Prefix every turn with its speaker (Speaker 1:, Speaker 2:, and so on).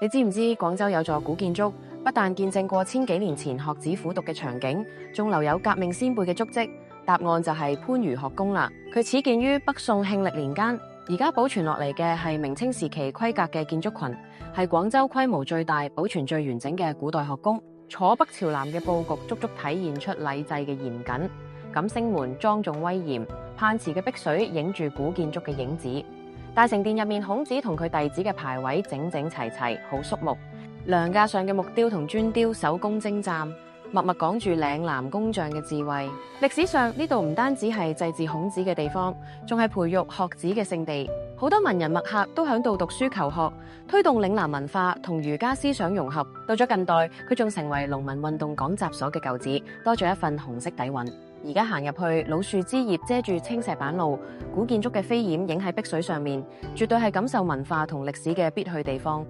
Speaker 1: 你知唔知廣州有座古建築，不但見證過千幾年前學子苦讀嘅場景，仲留有革命先輩嘅足跡？答案就係番禺學宮啦。佢始建於北宋慶曆年間，而家保存落嚟嘅係明清時期規格嘅建築群，係廣州規模最大、保存最完整嘅古代學宮。坐北朝南嘅佈局，足足體現出禮制嘅嚴謹。錦星門莊重威嚴，泮池嘅碧水影住古建築嘅影子。大成殿入面，孔子同佢弟子嘅排位整整齊齊，好肅穆。梁架上嘅木雕同磚雕手工精湛，默默講住嶺南工匠嘅智慧。歷史上呢度唔單止係祭祀孔子嘅地方，仲係培育學子嘅聖地。好多文人墨客都響度讀書求學，推動嶺南文化同儒家思想融合。到咗近代，佢仲成為農民運動講習所嘅舊址，多咗一份紅色底蘊。而家行入去，老樹枝葉遮住青石板路，古建築嘅飛檐影喺碧水上面，絕對係感受文化同歷史嘅必去地方。